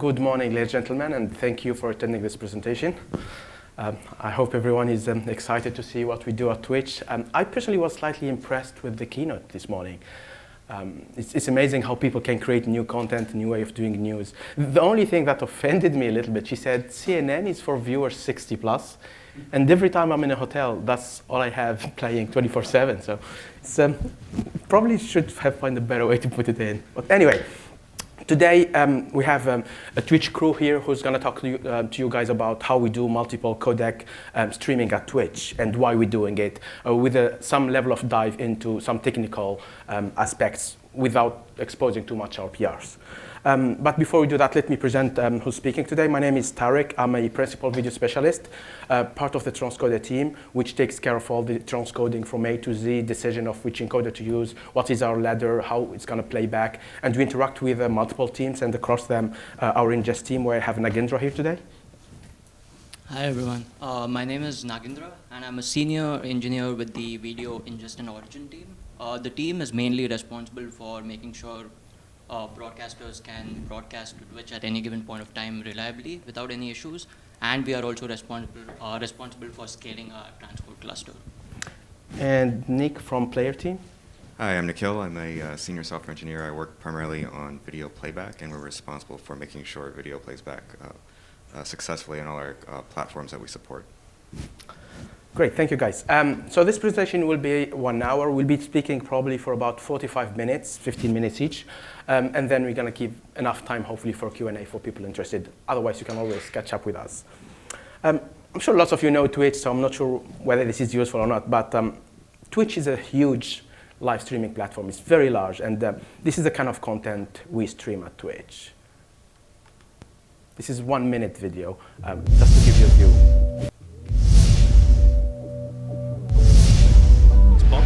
Good morning, ladies and gentlemen, and thank you for attending this presentation. I hope everyone is excited to see what we do at Twitch. I personally was slightly impressed with the keynote this morning. It's amazing how people can create new content, new way of doing news. The only thing that offended me a little bit, she said CNN is for viewers 60 plus, and every time I'm in a hotel, that's all I have playing 24/7. So it's, probably should have found a better way to put it in. But anyway, today we have a Twitch crew here who's going to talk to you guys about how we do multiple codec streaming at Twitch and why we're doing it with some level of dive into some technical aspects without exposing too much our PRs. But before we do that, let me present who's speaking today. My name is Tarek. I'm a principal video specialist, part of the transcoder team, which takes care of all the transcoding from A to Z, decision of which encoder to use, what is our ladder, how it's going to play back. And we interact with multiple teams, and across them, our ingest team, where I have Nagendra here today. Hi, everyone. My name is Nagendra, and I'm a senior engineer with the video ingest and origin team. The team is mainly responsible for making sure broadcasters can broadcast to Twitch at any given point of time reliably without any issues, and we are also responsible for scaling our transcode cluster. And Nick from player team. Hi, I'm Nikhil. I'm a senior software engineer. I work primarily on video playback, and we're responsible for making sure video plays back successfully on all our platforms that we support. Great, thank you guys. So this presentation will be 1 hour. We'll be speaking probably for about 45 minutes, 15 minutes each. And then we're going to keep enough time, hopefully, for Q&A for people interested. Otherwise, you can always catch up with us. I'm sure lots of you know Twitch, so I'm not sure whether this is useful or not. But Twitch is a huge live streaming platform. It's very large. And this is the kind of content we stream at Twitch. This is 1 minute video, just to give you a view.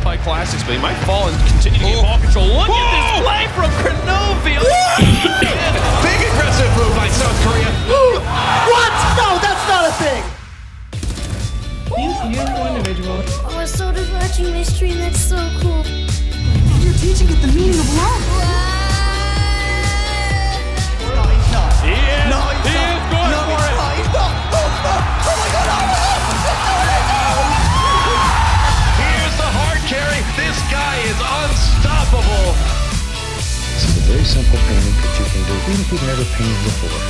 By classics, but he might fall and continue to get ball control. Look at this play from Kronovi. Big aggressive move by South Korea. What? No, that's not a thing. He's a beautiful individual. Oh, I started watching my stream. That's so cool. You're teaching it the meaning of love. No, he's not. He is. No, he's he not. is going no, for he's it. not. He's not. Oh my God! Here's the hard carry. This guy is unstoppable. This is a very simple painting that you can do even if you've never painted before.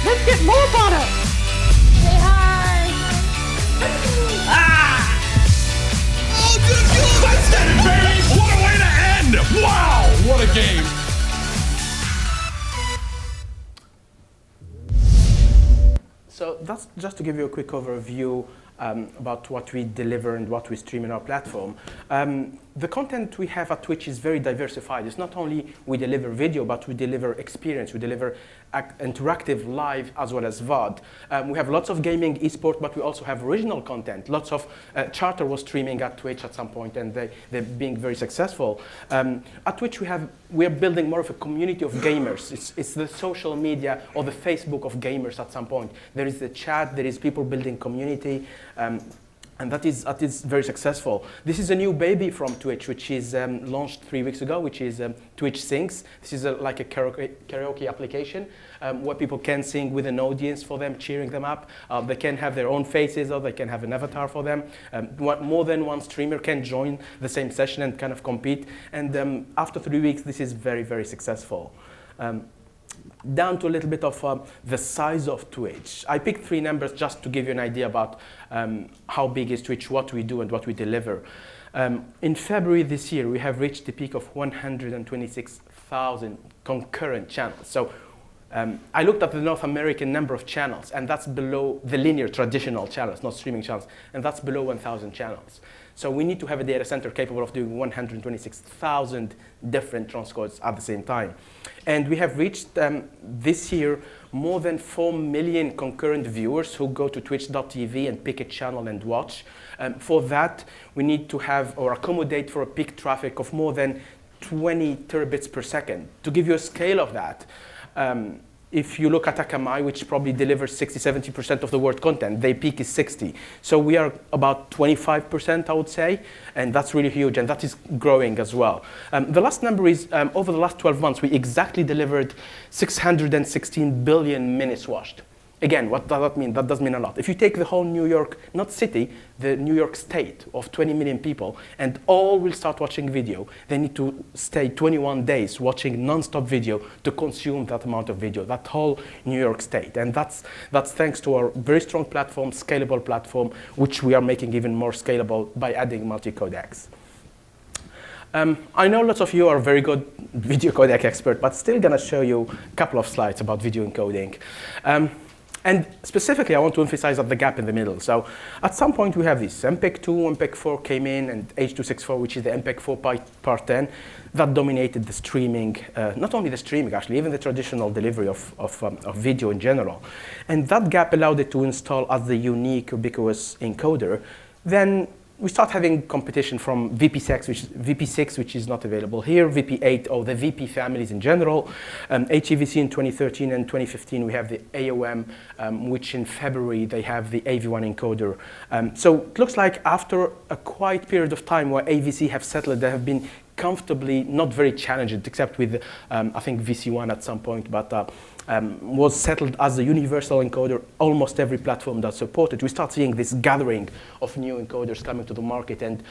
Let's get more butter. Say hi. Oh, good goal. That's it, baby. What a way to end. Wow. What a game. So that's just to give you a quick overview about what we deliver and what we stream in our platform. The content we have at Twitch is very diversified. It's not only we deliver video, but we deliver experience. We deliver interactive live as well as VOD. We have lots of gaming, esport, but we also have original content. Lots of Charter was streaming at Twitch at some point, and they're being very successful. At Twitch, we are building more of a community of gamers. It's the social media or the Facebook of gamers at some point. There is the chat, there is people building community. And that is very successful. This is a new baby from Twitch, which is launched 3 weeks ago, which is Twitch Sings. This is like a karaoke application where people can sing with an audience for them, cheering them up. They can have their own faces, or they can have an avatar for them. More than one streamer can join the same session and kind of compete. And after 3 weeks, this is very, very successful. Down to a little bit of the size of Twitch. I picked 3 numbers just to give you an idea about how big is Twitch, what we do, and what we deliver. In February this year, we have reached the peak of 126,000 concurrent channels. So I looked at the North American number of channels, and that's below the linear traditional channels, not streaming channels, and that's below 1,000 channels. So we need to have a data center capable of doing 126,000 different transcodes at the same time. And we have reached this year more than 4 million concurrent viewers who go to twitch.tv and pick a channel and watch. For that, we need to have or accommodate for a peak traffic of more than 20 terabits per second. To give you a scale of that, if you look at Akamai, which probably delivers 60-70% of the word content, their peak is 60. So we are about 25%, I would say, and that's really huge, and that is growing as well. The last number is, over the last 12 months, we exactly delivered 616 billion minutes watched. Again, what does that mean? That does mean a lot. If you take the whole New York, not city, the New York state of 20 million people, and all will start watching video, they need to stay 21 days watching non-stop video to consume that amount of video, that whole New York state. And that's thanks to our very strong platform, scalable platform, which we are making even more scalable by adding multi-codecs. I know lots of you are very good video codec expert, but still gonna show you a couple of slides about video encoding. And specifically, I want to emphasize the gap in the middle. So at some point, we have this MPEG-2, MPEG-4 came in, and H.264, which is the MPEG-4 part 10, that dominated the streaming, not only the streaming, actually, even the traditional delivery of video in general. And that gap allowed it to install as the unique, ubiquitous encoder. Then we start having competition from VP6, which is not available here, VP8, or the VP families in general. HEVC in 2013 and 2015, we have the AOM, which in February, they have the AV1 encoder. So it looks like after a quiet period of time where AVC have settled, they have been comfortably not very challenged, except with, I think, VC1 at some point, but was settled as a universal encoder. Almost every platform that supported. We start seeing this gathering of new encoders coming to the market, and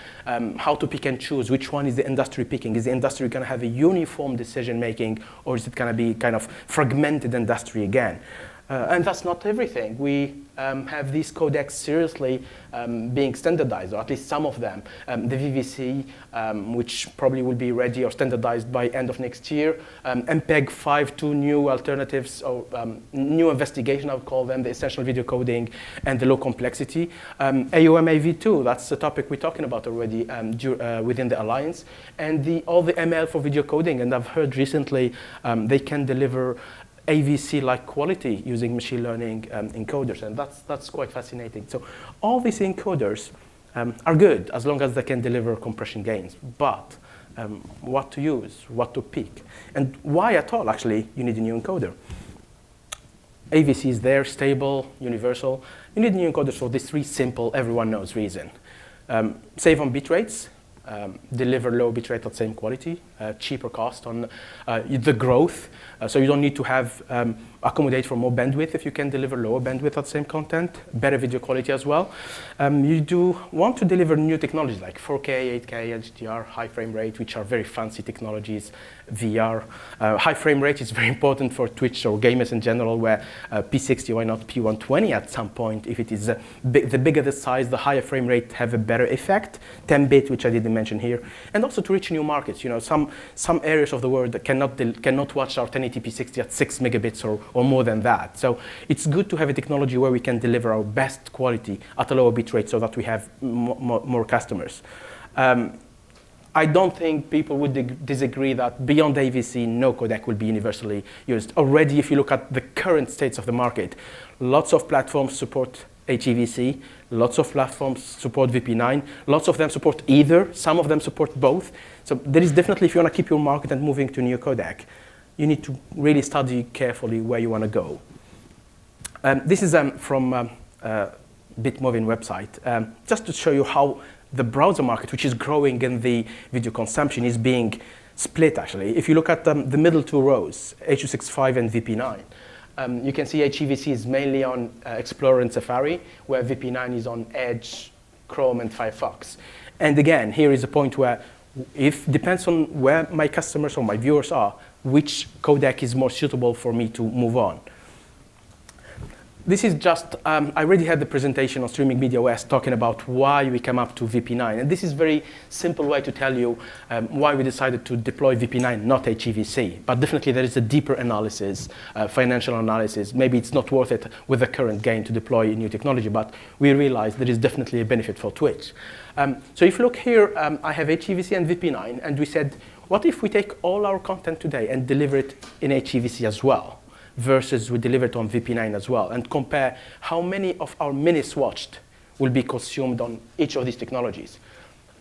how to pick and choose which one is the industry picking. Is the industry going to have a uniform decision making, or is it going to be kind of fragmented industry again? And that's not everything. We have these codecs seriously being standardized, or at least some of them. The VVC, which probably will be ready or standardized by end of next year. MPEG 5.2 new alternatives, or new investigation, I would call them, the essential video coding and the low complexity. AOM AV2, that's the topic we're talking about already within the Alliance. And all the ML for video coding, and I've heard recently they can deliver AVC-like quality using machine learning encoders, and that's quite fascinating. So all these encoders are good as long as they can deliver compression gains, but what to use, what to pick, and why at all, actually, you need a new encoder. AVC is there, stable, universal. You need new encoders for this three simple, everyone knows reason. Save on bit rates. Deliver low bitrate at same quality, cheaper cost on the growth, so you don't need to have accommodate for more bandwidth if you can deliver lower bandwidth at same content, better video quality as well. You do want to deliver new technologies like 4K, 8K, HDR, high frame rate, which are very fancy technologies, VR. High frame rate is very important for Twitch or gamers in general, where P60, why not P120 at some point? If it is the bigger the size, the higher frame rate have a better effect. 10-bit, which I didn't mention here, and also to reach new markets. You know, some areas of the world that cannot watch our 1080p 60 at 6 megabits or more than that. So it's good to have a technology where we can deliver our best quality at a lower bit rate, so that we have more customers. I don't think people would disagree that beyond AVC, no codec will be universally used. Already, if you look at the current states of the market, lots of platforms support HEVC, lots of platforms support VP9, lots of them support either, some of them support both. So there is definitely, if you want to keep your market and moving to new codec, you need to really study carefully where you want to go. This is from Bitmovin website, just to show you how the browser market, which is growing in the video consumption, is being split, actually. If you look at the middle two rows, H.265 and VP9, you can see HEVC is mainly on Explorer and Safari, where VP9 is on Edge, Chrome, and Firefox. And again, here is a point where, if depends on where my customers or my viewers are, which codec is more suitable for me to move on. This is just, I already had the presentation on Streaming Media OS talking about why we come up to VP9. And this is a very simple way to tell you why we decided to deploy VP9, not HEVC. But definitely there is a deeper analysis, financial analysis. Maybe it's not worth it with the current gain to deploy new technology, but we realize there is definitely a benefit for Twitch. So if you look here, I have HEVC and VP9, and we said, what if we take all our content today and deliver it in HEVC as well? Versus we deliver it on VP9 as well, and compare how many of our minutes watched will be consumed on each of these technologies.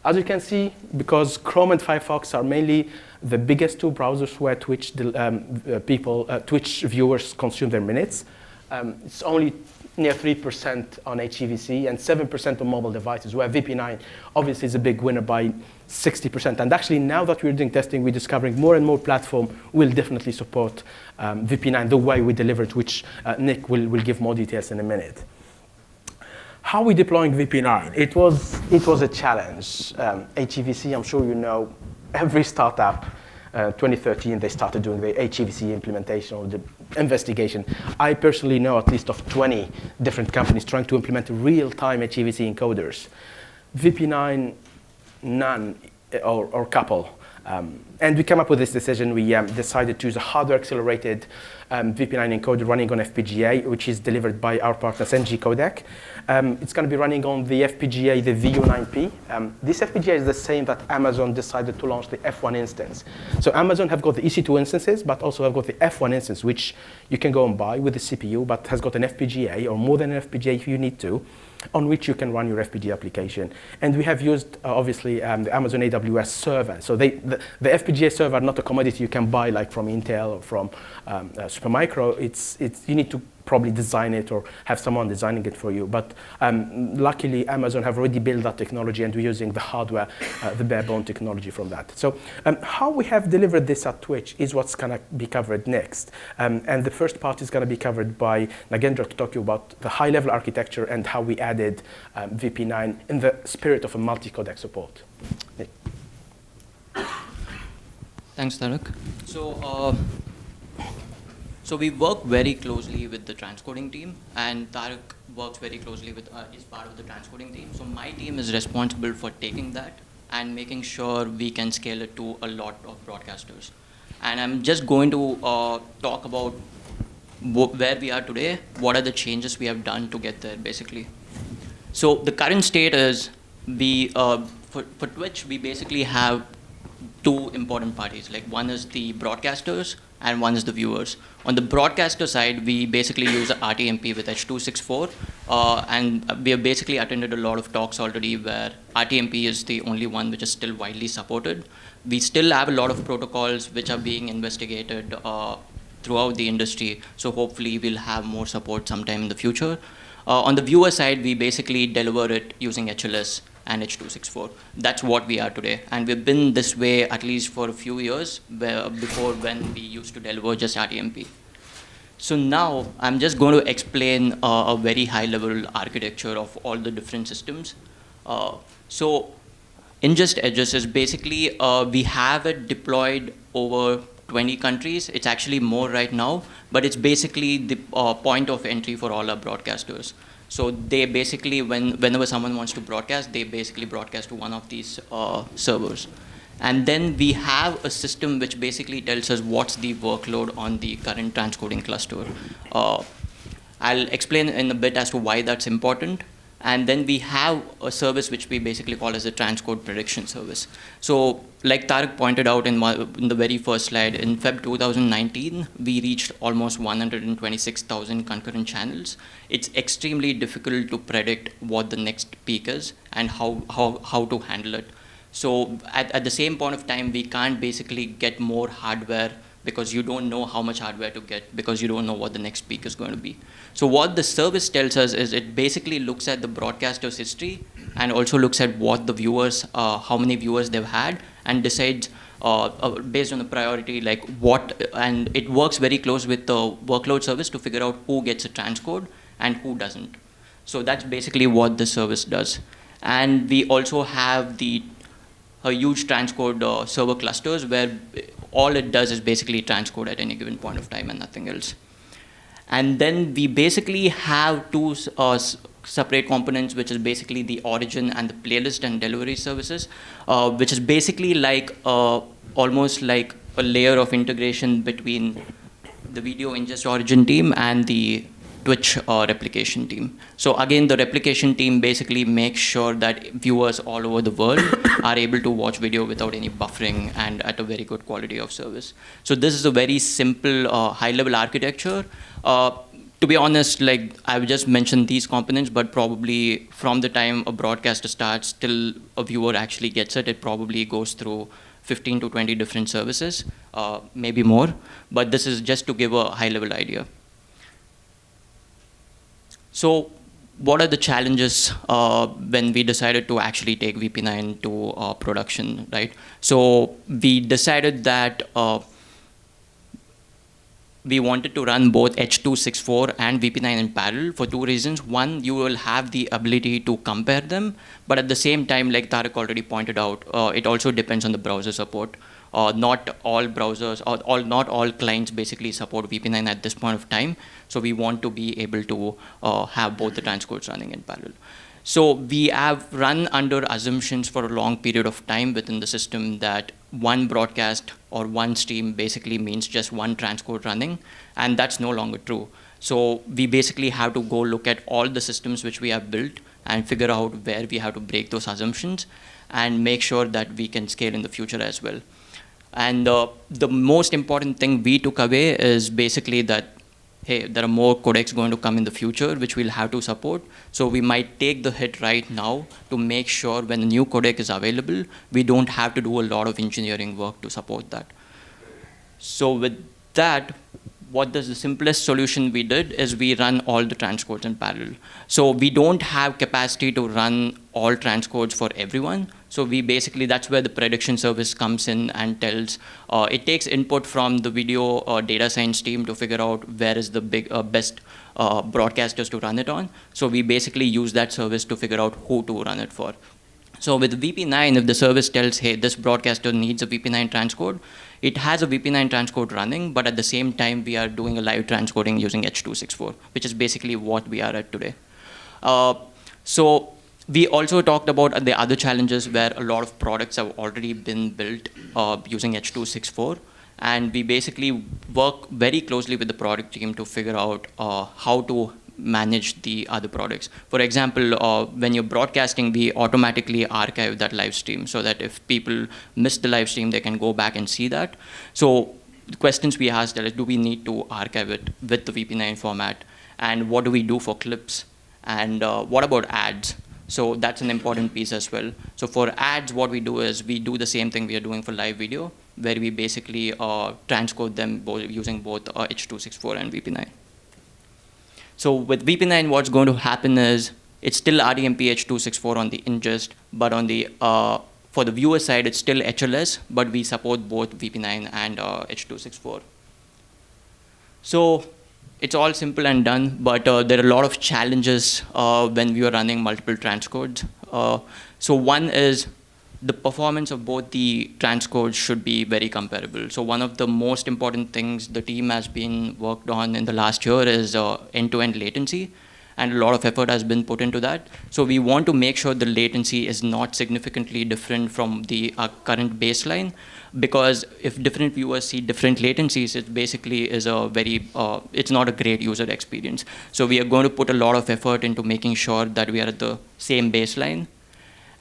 As you can see, because Chrome and Firefox are mainly the biggest two browsers where Twitch Twitch viewers consume their minutes, it's only near 3% on HEVC and 7% on mobile devices, where VP9 obviously is a big winner by 60%. And actually, now that we're doing testing, we're discovering more and more platforms will definitely support VP9 the way we deliver it, which Nick will give more details in a minute. How are we deploying VP9? It was a challenge. HEVC, I'm sure you know, every startup, 2013, they started doing the HEVC implementation or the investigation. I personally know at least of 20 different companies trying to implement real-time HEVC encoders. VP9, none or couple. And we came up with this decision. We decided to use a hardware-accelerated VP9 encoder running on FPGA, which is delivered by our partners NG Codec. It's going to be running on the FPGA, the VU9P. This FPGA is the same that Amazon decided to launch the F1 instance. So Amazon have got the EC2 instances, but also have got the F1 instance, which you can go and buy with the CPU, but has got an FPGA, or more than an FPGA if you need to, on which you can run your FPGA application. And we have used, obviously, the Amazon AWS server. So the FPGA server are not a commodity you can buy like from Intel or from Supermicro. You need to probably design it or have someone designing it for you. But luckily, Amazon have already built that technology, and we're using the hardware, the bare bone technology from that. So how we have delivered this at Twitch is what's going to be covered next. And the first part is going to be covered by Nagendra to talk to you about the high-level architecture and how we added VP9 in the spirit of a multi-codec support. Nick. Thanks, Tarek. So we work very closely with the transcoding team, and Tarek works very closely with, is part of the transcoding team. So my team is responsible for taking that and making sure we can scale it to a lot of broadcasters. And I'm just going to talk about where we are today, what are the changes we have done to get there, basically. So the current state is, for Twitch, we basically have two important parties. Like, one is the broadcasters and one is the viewers. On the broadcaster side, we basically use RTMP with H.264, and we have basically attended a lot of talks already where RTMP is the only one which is still widely supported. We still have a lot of protocols which are being investigated throughout the industry, so hopefully we'll have more support sometime in the future. On the viewer side, we basically deliver it using HLS and H.264. That's what we are today. And we've been this way at least for a few years before, when we used to deliver just RTMP. So now I'm just going to explain a very high-level architecture of all the different systems. So Ingest Edges is basically, we have it deployed over 20 countries. It's actually more right now, but it's basically the point of entry for all our broadcasters. So they basically, whenever someone wants to broadcast, they basically broadcast to one of these servers. And then we have a system which basically tells us what's the workload on the current transcoding cluster. I'll explain in a bit as to why that's important. And then we have a service which we basically call as a transcode prediction service. So like Tarek pointed out in the very first slide, in Feb 2019, we reached almost 126,000 concurrent channels. It's extremely difficult to predict what the next peak is and how to handle it. So at the same point of time, we can't basically get more hardware because you don't know how much hardware to get, because you don't know what the next peak is going to be. So what the service tells us is it basically looks at the broadcaster's history and also looks at what the viewers, how many viewers they've had, and decides based on the priority, like what, and it works very close with the workload service to figure out who gets a transcode and who doesn't. So that's basically what the service does. And we also have a huge transcode server clusters where all it does is basically transcode at any given point of time and nothing else. And then we basically have two separate components, which is basically the origin and the playlist and delivery services, which is basically like almost like a layer of integration between the video ingest origin team and the Twitch replication team. So again, the replication team basically makes sure that viewers all over the world are able to watch video without any buffering and at a very good quality of service. So this is a very simple high-level architecture. To be honest, like I've just mentioned these components, but probably from the time a broadcaster starts till a viewer actually gets it, it probably goes through 15 to 20 different services, maybe more. But this is just to give a high-level idea. So what are the challenges when we decided to actually take VP9 to production, right? So we decided that we wanted to run both H.264 and VP9 in parallel for two reasons. One, you will have the ability to compare them, but at the same time, like Tarek already pointed out, it also depends on the browser support. Not all browsers, or not all clients basically support VP9 at this point of time. So we want to be able to have both the transcodes running in parallel. So we have run under assumptions for a long period of time within the system that one broadcast or one stream basically means just one transcode running, and that's no longer true. So we basically have to go look at all the systems which we have built and figure out where we have to break those assumptions and make sure that we can scale in the future as well. And the most important thing we took away is basically that, hey, there are more codecs going to come in the future which we'll have to support. So we might take the hit right now to make sure when a new codec is available, we don't have to do a lot of engineering work to support that. So with that, what is the simplest solution we did is we run all the transcodes in parallel. So we don't have capacity to run all transcodes for everyone. So we basically, that's where the prediction service comes in and tells, it takes input from the video data science team to figure out where is the best broadcasters to run it on. So we basically use that service to figure out who to run it for. So with VP9, if the service tells, hey, this broadcaster needs a VP9 transcode, it has a VP9 transcode running, but at the same time, we are doing a live transcoding using H.264, which is basically what we are at today. So we also talked about the other challenges where a lot of products have already been built using H.264. And we basically work very closely with the product team to figure out how to manage the other products. For example, when you're broadcasting, we automatically archive that live stream so that if people miss the live stream, they can go back and see that. So the questions we asked are, do we need to archive it with the VP9 format? And what do we do for clips? And what about ads? So that's an important piece as well. So for ads, what we do is we do the same thing we are doing for live video, where we basically transcode them using both H.264 and VP9. So with VP9, what's going to happen is it's still RDMP H.264 on the ingest, but on the for the viewer side, it's still HLS, but we support both VP9 and H.264. So it's all simple and done, but there are a lot of challenges when we are running multiple transcodes. So one is the performance of both the transcodes should be very comparable. So one of the most important things the team has been worked on in the last year is end-to-end latency, and a lot of effort has been put into that. So we want to make sure the latency is not significantly different from the current baseline, because if different viewers see different latencies, it basically is a very, it's not a great user experience. So we are going to put a lot of effort into making sure that we are at the same baseline.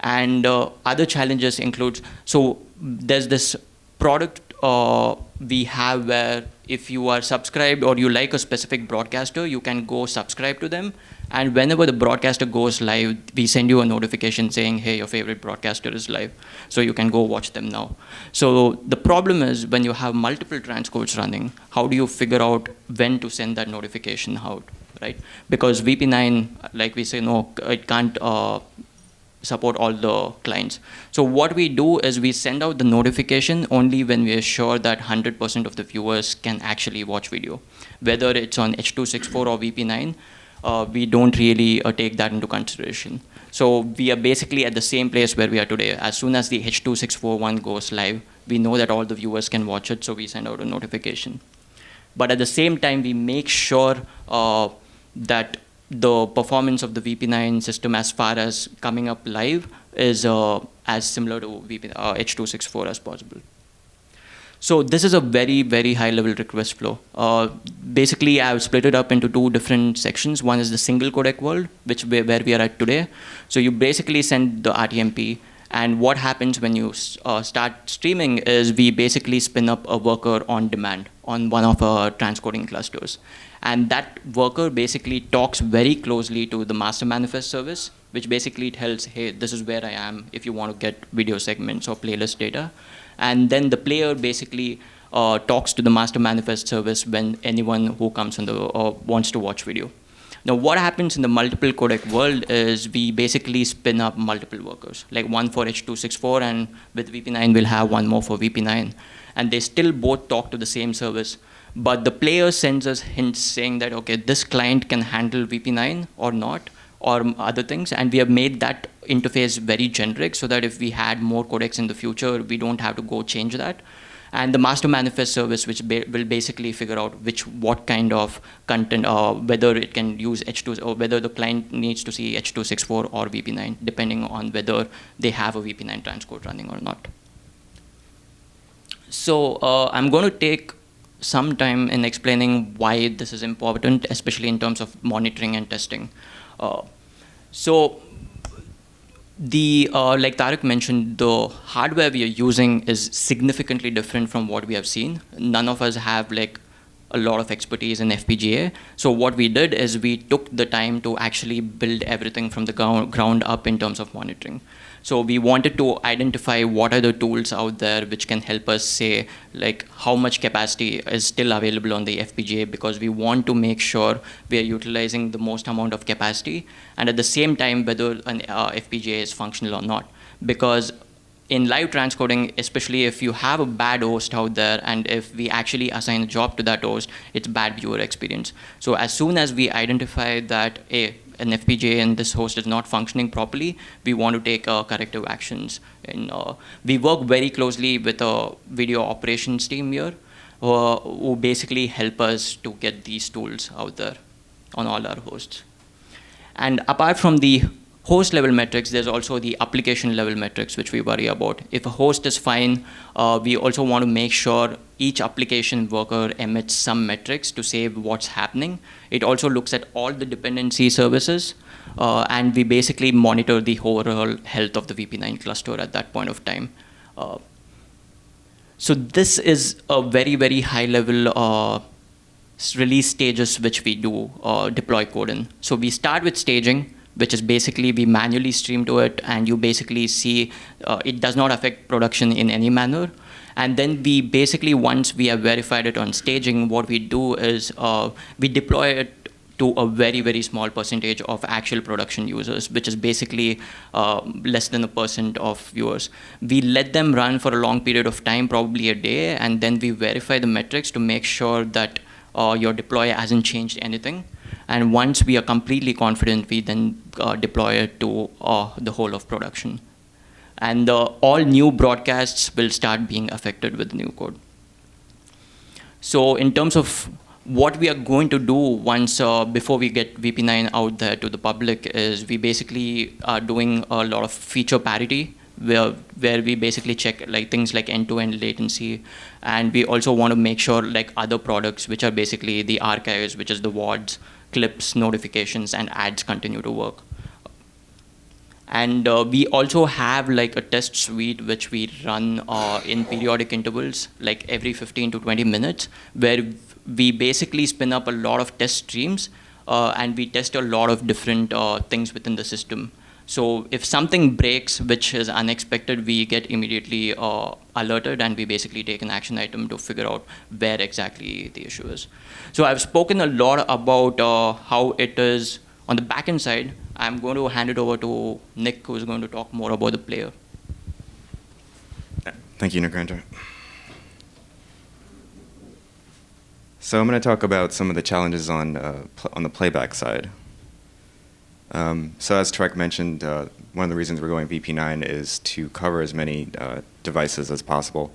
And other challenges include, so there's this product we have where if you are subscribed or you like a specific broadcaster, you can go subscribe to them. And whenever the broadcaster goes live, we send you a notification saying, hey, your favorite broadcaster is live. So you can go watch them now. So the problem is when you have multiple transcodes running, how do you figure out when to send that notification out, right? Because VP9, like we say, no, it can't support all the clients. So what we do is we send out the notification only when we are sure that 100% of the viewers can actually watch video. Whether it's on H.264 or VP9, we don't really take that into consideration. So we are basically at the same place where we are today. As soon as the H.264 one goes live, we know that all the viewers can watch it, so we send out a notification. But at the same time, we make sure that the performance of the VP9 system as far as coming up live is as similar to H.264 as possible. So this is a very, very high-level request flow. Basically, I've split it up into two different sections. One is the single codec world, where we are at today. So you basically send the RTMP, And what happens when you start streaming is we basically spin up a worker on demand on one of our transcoding clusters. And that worker basically talks very closely to the master manifest service, which basically tells, hey, this is where I am if you want to get video segments or playlist data. And then the player basically talks to the master manifest service when anyone who comes on wants to watch video. Now, what happens in the multiple codec world is we basically spin up multiple workers, like one for H.264, and with VP9, we'll have one more for VP9. And they still both talk to the same service. But the player sends us hints saying that, okay, this client can handle VP9 or not, or other things. And we have made that interface very generic so that if we had more codecs in the future, we don't have to go change that. And the master manifest service, which will basically figure out what kind of content, whether it can use H2, or whether the client needs to see H.264 or VP9, depending on whether they have a VP9 transcode running or not. So I'm going to take some time in explaining why this is important, especially in terms of monitoring and testing. Like Tarek mentioned, the hardware we are using is significantly different from what we have seen. None of us have like a lot of expertise in FPGA. So what we did is we took the time to actually build everything from the ground up in terms of monitoring. So we wanted to identify what are the tools out there which can help us say like how much capacity is still available on the FPGA, because we want to make sure we are utilizing the most amount of capacity, and at the same time whether an FPGA is functional or not. Because in live transcoding, especially if you have a bad host out there and if we actually assign a job to that host, it's bad viewer experience. So as soon as we identify that an FPGA in this host is not functioning properly, we want to take corrective actions. And we work very closely with a video operations team here who basically help us to get these tools out there on all our hosts. And apart from the host level metrics, there's also the application level metrics which we worry about. If a host is fine, we also want to make sure each application worker emits some metrics to say what's happening. It also looks at all the dependency services, and we basically monitor the overall health of the VP9 cluster at that point of time. So this is a very, very high level release stages which we do deploy code in. So we start with staging, which is basically we manually stream to it, and you basically see it does not affect production in any manner. And then we basically, once we have verified it on staging, what we do is we deploy it to a very, very small percentage of actual production users, which is basically less than 1% of viewers. We let them run for a long period of time, probably a day, and then we verify the metrics to make sure that your deploy hasn't changed anything. And once we are completely confident, we then deploy it to the whole of production. And all new broadcasts will start being affected with the new code. So in terms of what we are going to do once, before we get VP9 out there to the public, is we basically are doing a lot of feature parity, where we basically check like things like end-to-end latency. And we also want to make sure like other products, which are basically the archives, which is the WADs, clips, notifications, and ads continue to work. And we also have like a test suite which we run in periodic intervals, like every 15 to 20 minutes, where we basically spin up a lot of test streams and we test a lot of different things within the system. So if something breaks, which is unexpected, we get immediately alerted, and we basically take an action item to figure out where exactly the issue is. So I've spoken a lot about how it is on the backend side. I'm going to hand it over to Nick, who's going to talk more about the player. Thank you, Nagendra. So I'm going to talk about some of the challenges on the playback side. So as Tarek mentioned, one of the reasons we're going VP9 is to cover as many devices as possible.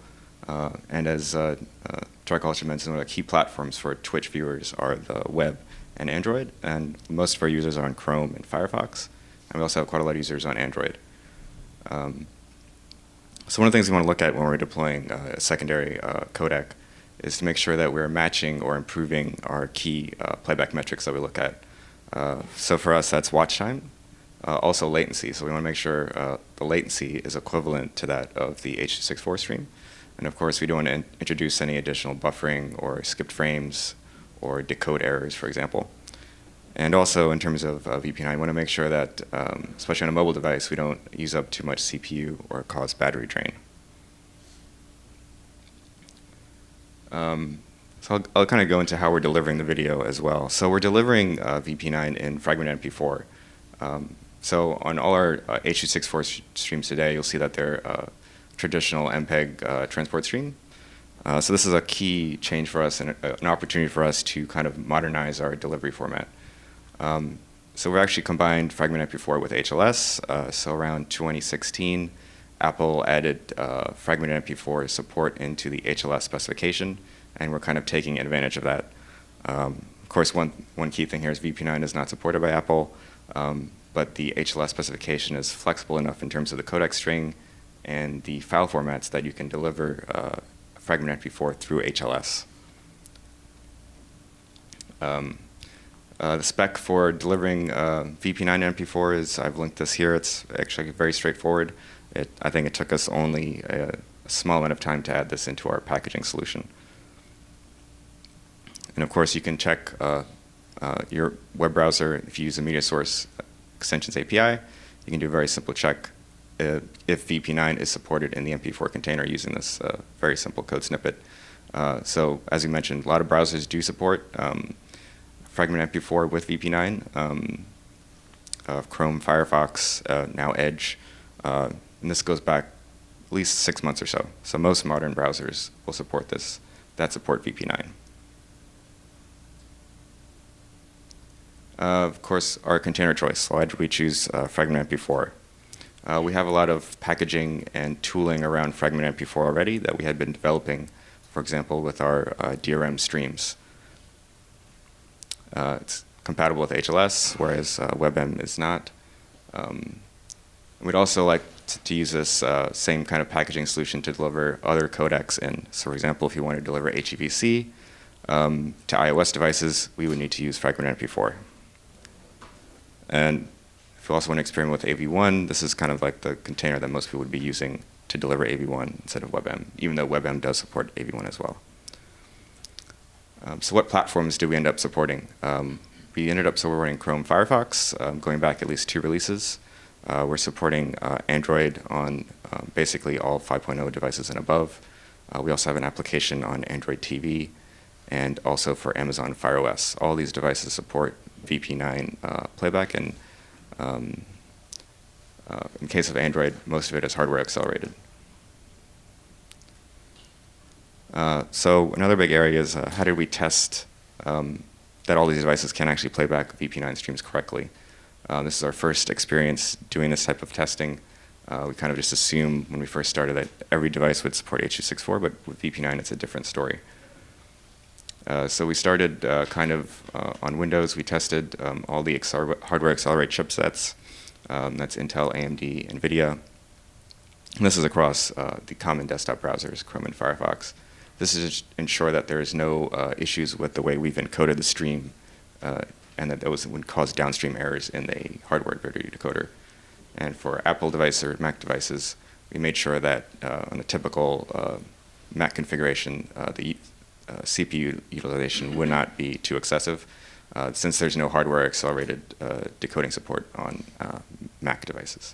And as Tarek also mentioned, one of the key platforms for Twitch viewers are the web and Android, and most of our users are on Chrome and Firefox, and we also have quite a lot of users on Android. So one of the things we want to look at when we're deploying a secondary codec is to make sure that we're matching or improving our key playback metrics that we look at. So for us, that's watch time, also latency. So we want to make sure the latency is equivalent to that of the H.264 stream. And of course, we don't want to introduce any additional buffering or skipped frames or decode errors, for example. And also, in terms of VP9, we want to make sure that, especially on a mobile device, we don't use up too much CPU or cause battery drain. So I'll kind of go into how we're delivering the video as well. So we're delivering VP9 in fragmented MP4. So on all our H.264 streams today, you'll see that they're traditional MPEG transport stream. So this is a key change for us and an opportunity for us to kind of modernize our delivery format. So we actually combined fragmented MP4 with HLS. So around 2016, Apple added fragmented MP4 support into the HLS specification, and we're kind of taking advantage of that. Of course, one key thing here is VP9 is not supported by Apple, but the HLS specification is flexible enough in terms of the codec string and the file formats that you can deliver fragmented MP4 through HLS. The spec for delivering VP9 and MP4 is, I've linked this here. It's actually very straightforward. I think it took us only a small amount of time to add this into our packaging solution. And of course, you can check your web browser. If you use the media source extensions API, you can do a very simple check if VP9 is supported in the MP4 container using this very simple code snippet. So as you mentioned, a lot of browsers do support fragment MP4 with VP9, Chrome, Firefox, now Edge, and this goes back at least 6 months or so. So most modern browsers will support this, that support VP9. Of course, our container choice. Why did we choose fragment MP4? We have a lot of packaging and tooling around fragment MP4 already that we had been developing, for example, with our DRM streams. It's compatible with HLS, whereas WebM is not. We'd also like to use this same kind of packaging solution to deliver other codecs in. So for example, if you want to deliver HEVC to iOS devices, we would need to use fragment MP4. And if you also want to experiment with AV1, this is kind of like the container that most people would be using to deliver AV1 instead of WebM, even though WebM does support AV1 as well. So what platforms do we end up supporting? We ended up supporting Chrome, Firefox, going back at least 2 releases. We're supporting Android on basically all 5.0 devices and above. We also have an application on Android TV and also for Amazon Fire OS. All these devices support VP9 playback, and in case of Android, most of it is hardware accelerated. So another big area is how did we test that all these devices can actually play back VP9 streams correctly. This is our first experience doing this type of testing. We kind of just assumed when we first started that every device would support H.264, but with VP9 it's a different story. So we started kind of on Windows. We tested all the hardware accelerate chipsets. That's Intel, AMD, NVIDIA. And this is across the common desktop browsers, Chrome and Firefox. This is to ensure that there is no issues with the way we've encoded the stream and that those would cause downstream errors in the hardware video decoder. And for Apple devices or Mac devices, we made sure that on a typical Mac configuration, the CPU utilization would not be too excessive since there's no hardware accelerated decoding support on Mac devices.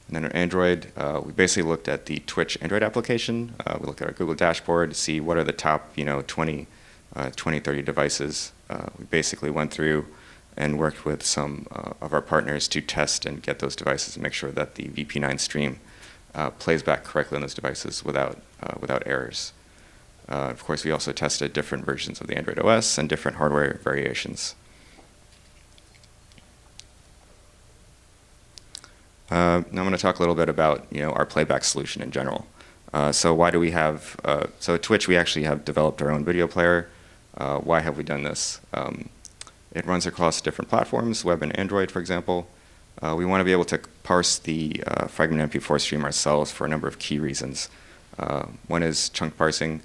And then on Android, we basically looked at the Twitch Android application. We looked at our Google dashboard to see what are the top 20, 30 devices. We basically went through and worked with some of our partners to test and get those devices and make sure that the VP9 stream plays back correctly on those devices without errors. Of course, we also tested different versions of the Android OS and different hardware variations. Now I'm going to talk a little bit about our playback solution in general. So why do we have? So at Twitch we actually have developed our own video player. Why have we done this? It runs across different platforms, web and Android, for example. We want to be able to parse the fragment MP4 stream ourselves for a number of key reasons. One is chunk parsing.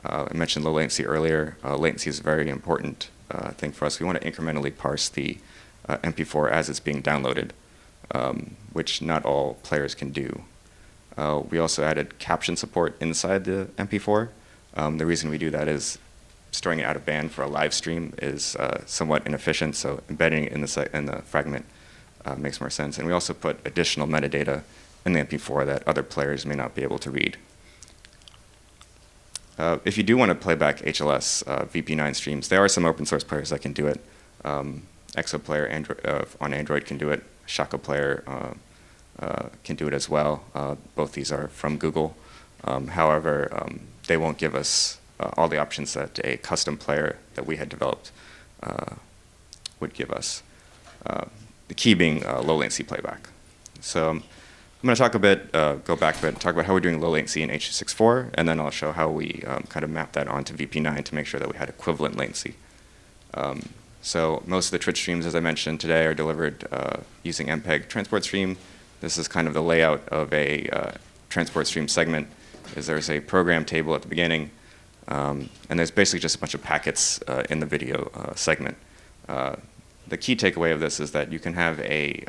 I mentioned low latency earlier. Latency is a very important thing for us. We want to incrementally parse the MP4 as it's being downloaded. which not all players can do. We also added caption support inside the MP4. The reason we do that is storing it out of band for a live stream is somewhat inefficient, so embedding it in the fragment makes more sense. And we also put additional metadata in the MP4 that other players may not be able to read. If you do want to play back HLS VP9 streams, there are some open source players that can do it. ExoPlayer on Android can do it. Shaka Player can do it as well. Both these are from Google. However, they won't give us all the options that a custom player that we had developed would give us. The key being low latency playback. So I'm going to talk a bit, go back a bit, and talk about how we're doing low latency in H.264, and then I'll show how we kind of map that onto VP9 to make sure that we had equivalent latency. So most of the Twitch streams, as I mentioned today, are delivered using MPEG transport stream. This is kind of the layout of a transport stream segment. There's a program table at the beginning, and there's basically just a bunch of packets in the video segment. The key takeaway of this is that you can have a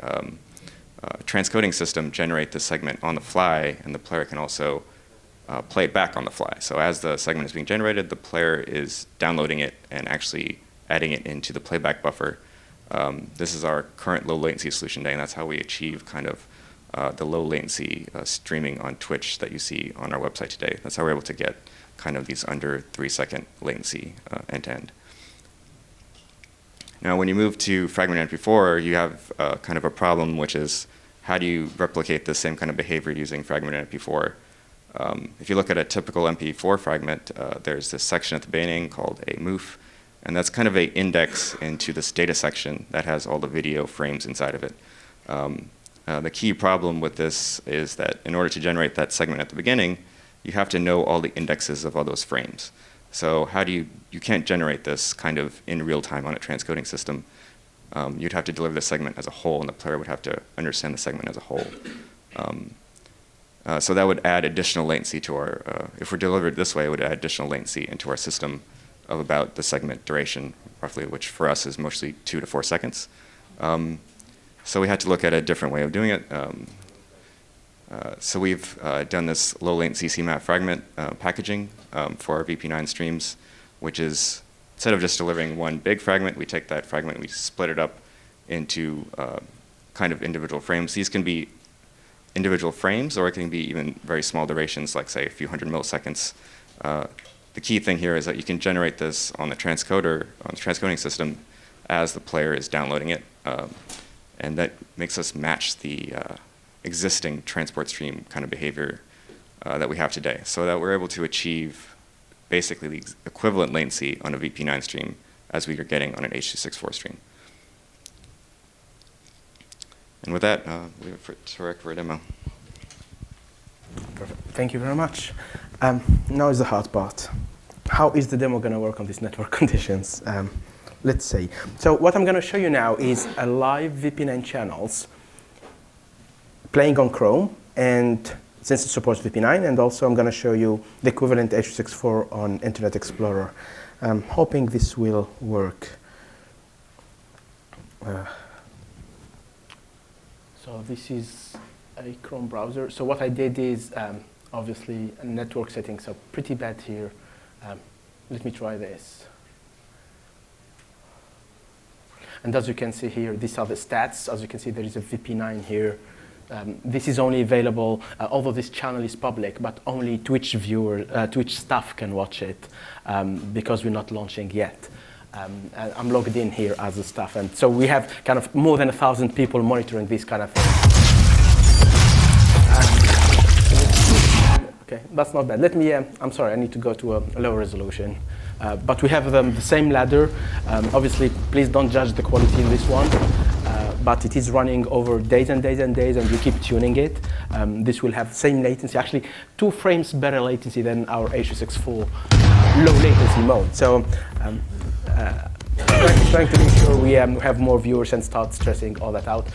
transcoding system generate the segment on the fly, and the player can also play it back on the fly. So as the segment is being generated, the player is downloading it and actually adding it into the playback buffer. This is our current low latency solution today, and that's how we achieve kind of the low latency streaming on Twitch that you see on our website today. That's how we're able to get kind of these under 3-second latency end-to-end. Now, when you move to fragment MP4, you have kind of a problem, which is how do you replicate the same kind of behavior using fragment MP4? If you look at a typical MP4 fragment, there's this section at the beginning called a moof, and that's kind of an index into this data section that has all the video frames inside of it. The key problem with this is that in order to generate that segment at the beginning, you have to know all the indexes of all those frames. So how do you can't generate this kind of in real time on a transcoding system. You'd have to deliver the segment as a whole, and the player would have to understand the segment as a whole. So that would add additional latency to our, if we're delivered this way, it would add additional latency into our system of about the segment duration, roughly, which for us is mostly 2 to 4 seconds. So we had to look at a different way of doing it. So we've done this low latency CMAP fragment packaging for our VP9 streams, which is, instead of just delivering one big fragment, we take that fragment and we split it up into kind of individual frames. These can be individual frames, or it can be even very small durations, like say a few hundred milliseconds. The key thing here is that you can generate this on the transcoder, on the transcoding system, as the player is downloading it. And that makes us match the existing transport stream kind of behavior that we have today, so that we're able to achieve basically the equivalent latency on a VP9 stream as we are getting on an H.264 stream. And with that, we have Tarek for a demo. Perfect. Thank you very much. Now is the hard part. How is the demo going to work on these network conditions? Let's see. So what I'm going to show you now is a live VP9 channels playing on Chrome, and since it supports VP9, and also I'm going to show you the equivalent H.264 on Internet Explorer. I'm hoping this will work. So this is a Chrome browser. So what I did is, obviously, network settings are pretty bad here. Let me try this. And as you can see here, these are the stats. As you can see, there is a VP9 here. This is only available, although this channel is public, but only Twitch Twitch staff can watch it because we're not launching yet. I'm logged in here as a staff, and so we have kind of more than 1,000 people monitoring this kind of thing. Okay, that's not bad. Let me, I'm sorry, I need to go to a lower resolution. But we have the same ladder. Obviously, please don't judge the quality in this one. But it is running over days and days and days, and we keep tuning it. This will have the same latency, actually 2 frames better latency than our H.264 low latency mode. So trying to make sure we have more viewers and start stressing all that out.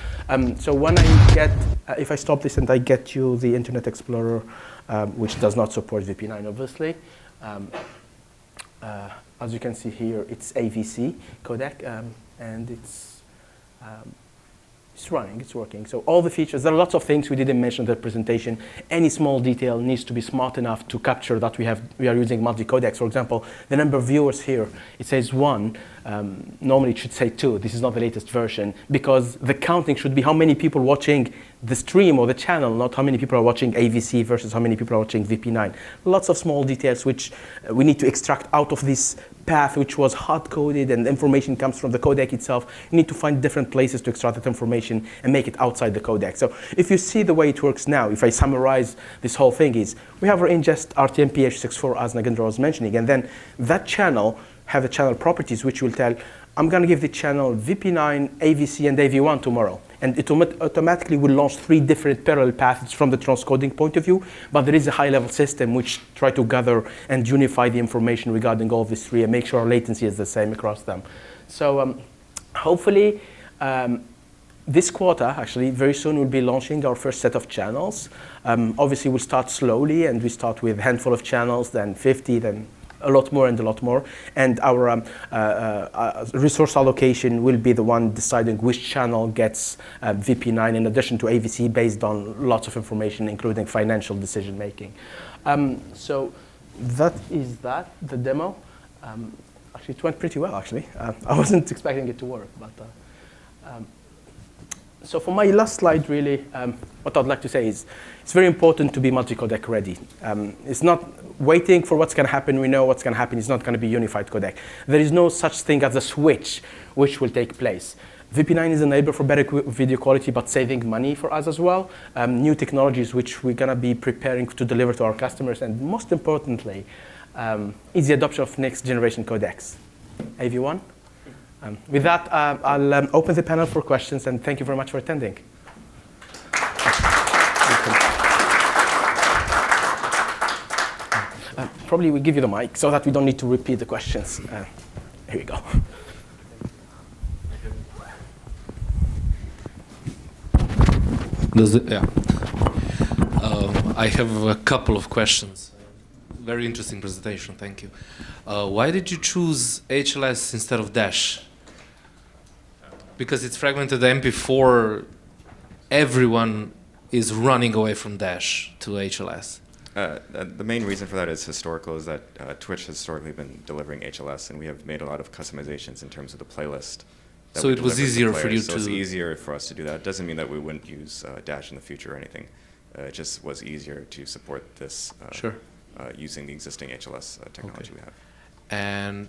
So when I get, if I stop this and I get you the Internet Explorer, which does not support VP9, obviously. As you can see here, it's AVC codec, and it's It's running, it's working. So all the features, there are lots of things we didn't mention in the presentation. Any small detail needs to be smart enough to capture that we are using multi-codecs. For example, the number of viewers here, it says 1. Normally it should say 2. This is not the latest version, because the counting should be how many people watching the stream or the channel, not how many people are watching AVC versus how many people are watching VP9. Lots of small details which we need to extract out of this path, which was hard-coded, and information comes from the codec itself. You need to find different places to extract that information and make it outside the codec. So if you see the way it works now, if I summarize this whole thing, is we have our ingest RTMP H.264 as Nagendra was mentioning, and then that channel have the channel properties which will tell, I'm going to give the channel VP9, AVC, and AV1 tomorrow. And it automatically will launch 3 different parallel paths from the transcoding point of view, but there is a high-level system which try to gather and unify the information regarding all these 3 and make sure our latency is the same across them. So hopefully, this quarter, actually, very soon we'll be launching our first set of channels. Obviously, we'll start slowly, and we start with a handful of channels, then 50, then a lot more and a lot more. And our resource allocation will be the one deciding which channel gets VP9 in addition to AVC based on lots of information, including financial decision making. So that is the demo. Actually, it went pretty well, actually. I wasn't expecting it to work, but so for my last slide, really, what I'd like to say is it's very important to be multi-codec ready. It's not waiting for what's going to happen. We know what's going to happen. It's not going to be unified codec. There is no such thing as a switch which will take place. VP9 is an enabler for better video quality, but saving money for us as well. New technologies which we're going to be preparing to deliver to our customers. And most importantly, is the adoption of next generation codecs. AV1? With that, I'll open the panel for questions, and thank you very much for attending. Probably we'll give you the mic so that we don't need to repeat the questions. Here we go. I have a couple of questions. Very interesting presentation, thank you. Why did you choose HLS instead of Dash? Because it's fragmented MP4, everyone is running away from Dash to HLS. The main reason for that is historical, is that Twitch has historically been delivering HLS, and we have made a lot of customizations in terms of the playlist. So it was easier for you to... So it's easier for us to do that. It doesn't mean that we wouldn't use Dash in the future or anything. It just was easier to support this using the existing HLS technology we have. And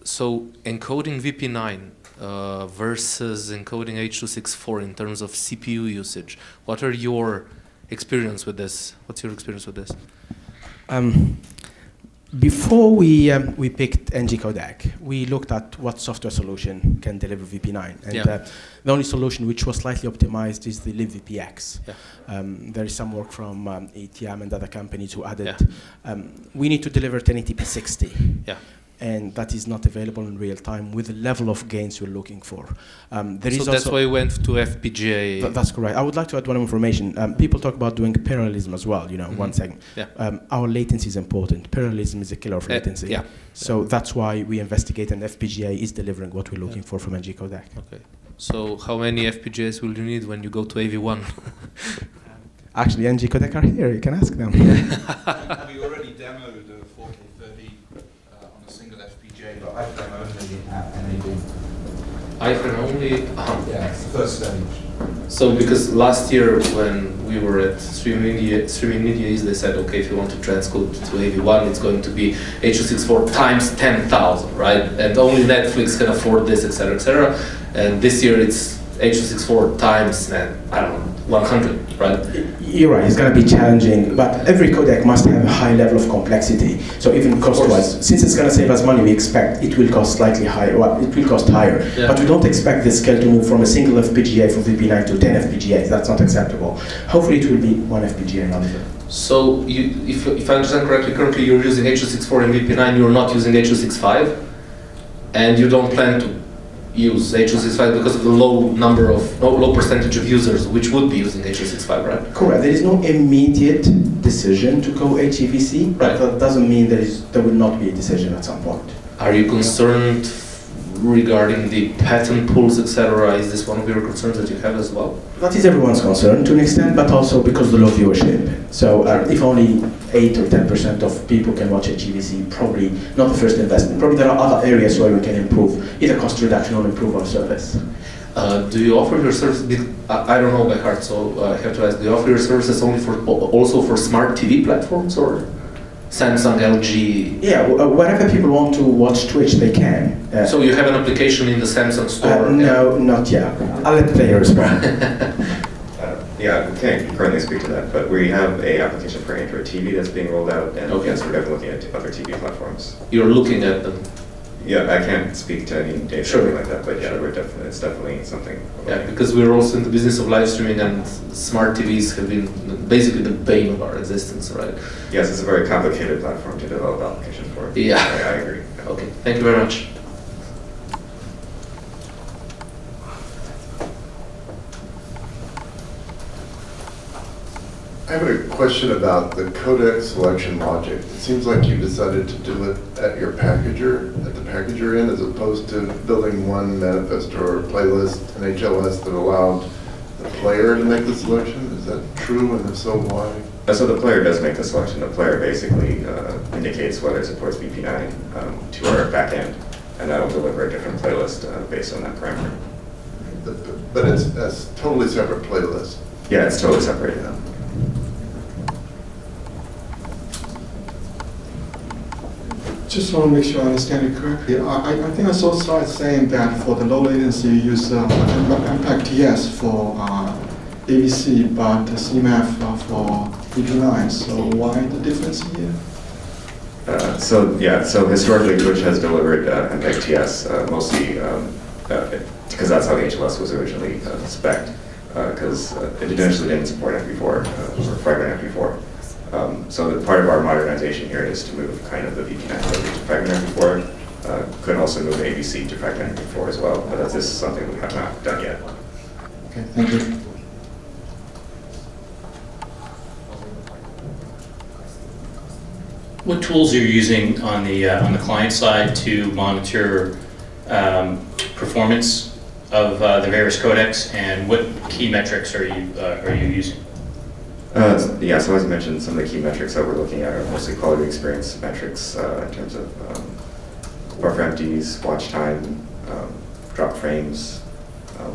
so encoding VP9 versus encoding H.264 in terms of CPU usage, what are your experience with this? What's your experience with this? Before we picked NG Codec, we looked at what software solution can deliver VP9. And the only solution which was slightly optimized is the libVPX. There is some work from ATM and other companies who added. We need to deliver 1080p 60. And that is not available in real time with the level of gains we're looking for. So that's why we went to FPGA. That's correct. I would like to add one information. People talk about doing parallelism as well, you know, one second. Our latency is important. Parallelism is a killer of latency. So that's why we investigate, and FPGA is delivering what we're looking for from NG Codec. Okay. So how many FPGAs will you need when you go to AV1? Actually, NG Codec are here. You can ask them. Have you already demoed the 4K30 on a single FPGA, but iFrame only NAD? iFrame only? Yeah, it's the first stage. So because last year when we were at Streaming Media East, they said, okay, if you want to transcode to AV1, it's going to be H.264 times 10,000, right? And only Netflix can afford this, etc., etc. And this year it's H.264 times, I don't know, 100, right? You're right, it's going to be challenging, but every codec must have a high level of complexity. So even cost-wise, since it's going to save us money, we expect it will cost slightly higher, well, it will cost higher. But we don't expect this scale to move from a single FPGA for VP9 to 10 FPGAs. That's not acceptable. Hopefully it will be one FPGA, not the So if I understand correctly, currently you're using H.264 and VP9, you're not using H.265, and you don't plan to use H.265 because of the low percentage of users which would be using H.265, right? Correct. There is no immediate decision to go HEVC, but that doesn't mean there will not be a decision at some point. Are you concerned regarding the patent pools, etc.? Is this one of your concerns that you have as well? That is everyone's concern to an extent, but also because of the low viewership. So if only 8 or 10% of people can watch a GVC, probably not the first investment. Probably there are other areas where we can improve, either cost reduction or improve our service. Do you offer your service? I don't know by heart, so I have to ask. Do you offer your services only also for smart TV platforms or Samsung, LG? Yeah, wherever people want to watch Twitch, they can. So you have an application in the Samsung store? No, not yet. I'll let players respond. Yeah, we can't currently speak to that, but we have an application for Android TV that's being rolled out, and yes, we're definitely looking at other TV platforms. You're looking at them? Yeah, I can't speak to any data or something like that, but yeah, it's definitely something. Yeah, because we're also in the business of live streaming, and smart TVs have been basically the bane of our existence, right? Yes, it's a very complicated platform to develop applications for. Yeah. I agree. Okay, thank you very much. I have a question about the codec selection logic. It seems like you decided to do it at your packager, at the packager end, as opposed to building one manifest or playlist, an HLS that allowed the player to make the selection. Is that true, and if so, why? So the player does make the selection. The player basically indicates whether it supports BP9 to our backend, and that'll deliver a different playlist based on that parameter. But it's a totally separate playlist. Yeah, it's totally separate. Yeah. Just want to make sure I understand it correctly. I think I saw slides saying that for the low latency, you use Impact TS for ABC, but CMAF for BP9. So why the difference here? So historically, Twitch has delivered Impact TS mostly because that's how the HLS was originally spec'd, because it initially didn't support MP4 or fragment MP4. So the part of our modernization here is to move kind of the BP9 delivery to fragment MP4. Could also move ABC to fragment MP4 as well, but this is something we have not done yet. Okay, thank you. What tools are you using on the client side to monitor performance of the various codecs, and what key metrics are you using? Yeah, so as I mentioned, some of the key metrics that we're looking at are mostly quality experience metrics in terms of buffer empties, watch time, drop frames.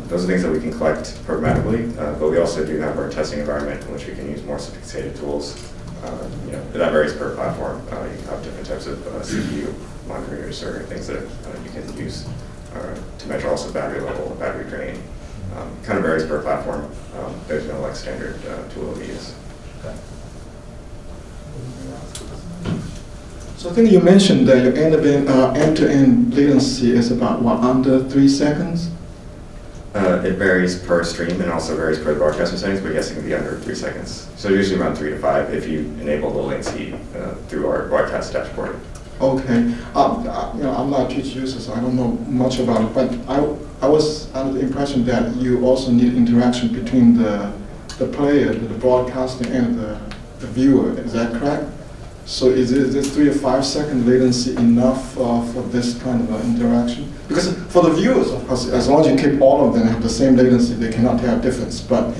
Those are things that we can collect programmatically, but we also do have our testing environment in which we can use more sophisticated tools. That varies per platform. You can have different types of CPU monitors or things that you can use to measure also battery level, battery drain. Kind of varies per platform. There's no like standard tool that we use. So I think you mentioned that your end-to-end latency is about what, under 3 seconds? It varies per stream and also varies per the broadcaster settings, but yes, it can be under 3 seconds. So usually around 3 to 5 if you enable low latency through our broadcast dashboard. Okay. I'm not a Twitch user, so I don't know much about it, but I was under the impression that you also need interaction between the player, the broadcaster, and the viewer. Is that correct? So is this 3 to 5 second latency enough for this kind of interaction? Because for the viewers, of course, as long as you keep all of them have the same latency, they cannot tell a difference. But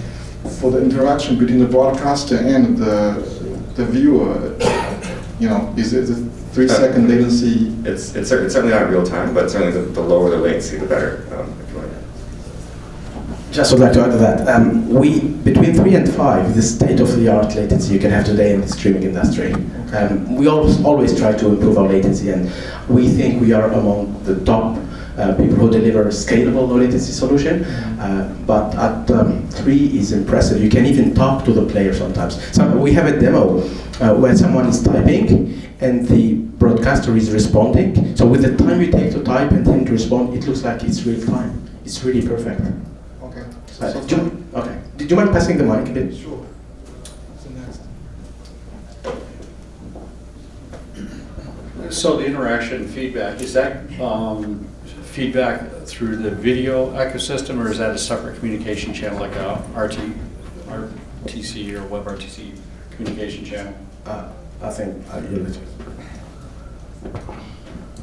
for the interaction between the broadcaster and the viewer, is it 3 second latency? It's certainly not real time, but certainly the lower the latency, the better. Just would like to add to that. Between 3 and 5 is the state-of-the-art latency you can have today in the streaming industry. We always try to improve our latency, and we think we are among the top people who deliver scalable low latency solution. But at 3 is impressive. You can even talk to the player sometimes. So we have a demo where someone is typing and the broadcaster is responding. So with the time you take to type and him to respond, it looks like it's real time. It's really perfect. Okay. Did you mind passing the mic a bit? Sure. What's the next? So the interaction feedback, is that feedback through the video ecosystem, or is that a separate communication channel like a RTC or WebRTC communication channel? I think you'll let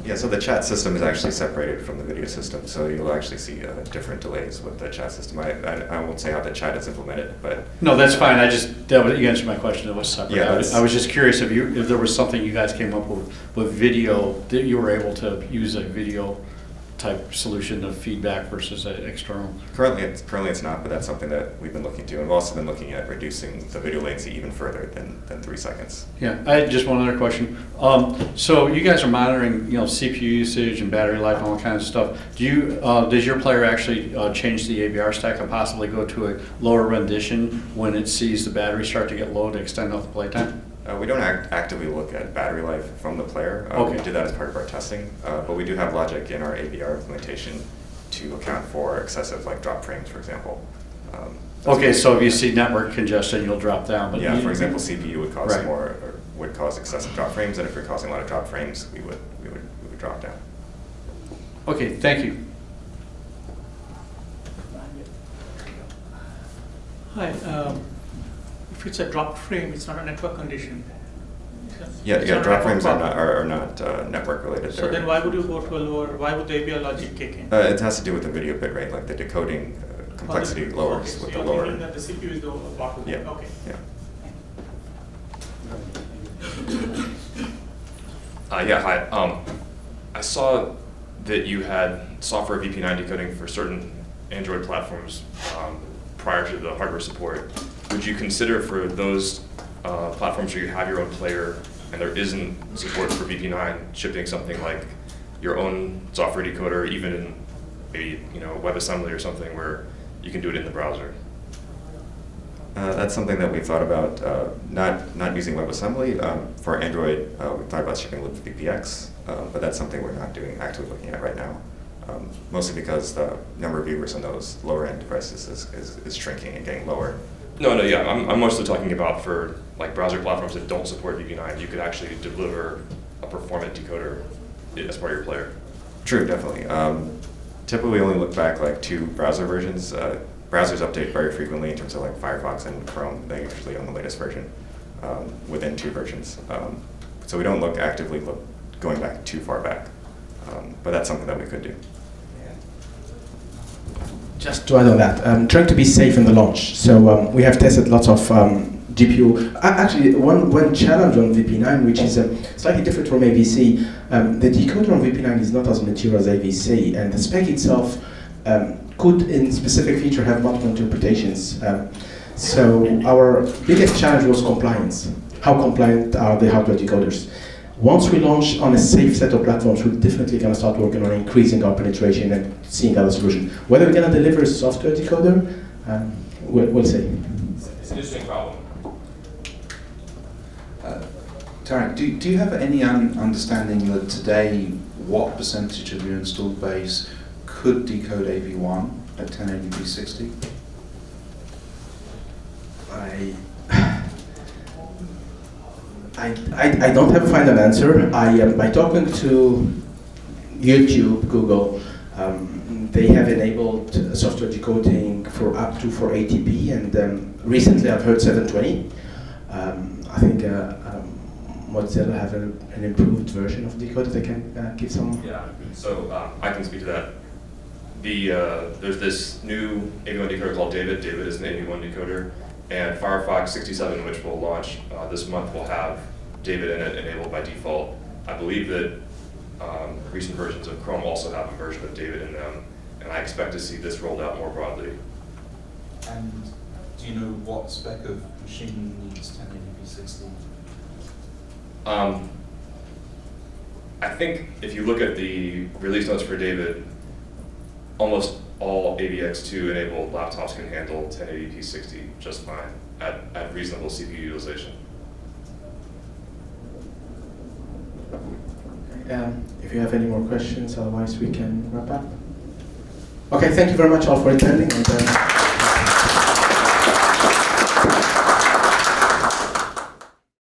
Yeah, so the chat system is actually separated from the video system, so you'll actually see different delays with the chat system. I won't say how the chat is implemented, but... No, that's fine. You answered my question. It was separate. Yeah, I was just curious if there was something you guys came up with video, that you were able to use a video type solution of feedback versus external. Currently it's not, but that's something that we've been looking to. And we've also been looking at reducing the video latency even further than 3 seconds. Yeah, I had just one other question. So you guys are monitoring, CPU usage and battery life and all kinds of stuff. Does your player actually change the ABR stack and possibly go to a lower rendition when it sees the battery start to get low to extend out the playtime? We don't actively look at battery life from the player. Okay. We do that as part of our testing, but we do have logic in our ABR implementation to account for excessive drop frames, for example. Okay, so if you see network congestion, you'll drop down. But yeah, for example, CPU would cause would cause excessive drop frames, and if you're causing a lot of drop frames, we would drop down. Okay, thank you. Hi. If it's a drop frame, it's not a network condition. Yeah, drop frames are not network related. So then why would you go to a lower, why would the ABR logic kick in? It has to do with the video bit rate, like the decoding complexity lowers so with you're the lower. thinking that the CPU is the bottleneck. Yeah. Okay. Yeah. Yeah, hi. I saw that you had software VP9 decoding for certain Android platforms prior to the hardware support. Would you consider for those platforms where you have your own player and there isn't support for VP9, shipping something like your own software decoder, even in maybe WebAssembly or something where you can do it in the browser? That's something that we've thought about, not using WebAssembly. For Android, we've thought about shipping libvpx, but that's something we're not actively looking at right now. Mostly because the number of viewers on those lower end devices is shrinking and getting lower. No, yeah, I'm mostly talking about for browser platforms that don't support VP9, you could actually deliver a performant decoder as part of your player. True, definitely. Typically we only look back 2 browser versions. Browsers update very frequently in terms of Firefox and Chrome. They're usually on the latest version within 2 versions. So we don't actively look going back too far back, but that's something that we could do. Just to add on that, trying to be safe in the launch. So we have tested lots of GPU. Actually, one challenge on VP9, which is slightly different from AVC, the decoder on VP9 is not as mature as AVC, and the spec itself could, in specific feature, have multiple interpretations. So our biggest challenge was compliance. How compliant are the hardware decoders? Once we launch on a safe set of platforms, we're definitely going to start working on increasing our penetration and seeing other solutions. Whether we're going to deliver a software decoder, we'll see. It's an interesting problem. Tarek, do you have any understanding that today what percentage of your installed base could decode AV1 at 1080p 60? I don't have a final answer. By talking to YouTube, Google, they have enabled software decoding for up to 480p, and recently I've heard 720. I think Mozilla have an improved version of decoder that can give some. Yeah, so I can speak to that. There's this new AV1 decoder called David. David is an AV1 decoder, and Firefox 67, which will launch this month, will have David in it enabled by default. I believe that recent versions of Chrome also have a version of David in them, and I expect to see this rolled out more broadly. And do you know what spec of machine needs 1080p 60? I think if you look at the release notes for David, almost all AVX2 enabled laptops can handle 1080p 60 just fine at reasonable CPU utilization. If you have any more questions, otherwise we can wrap up. Okay, thank you very much all for attending. And,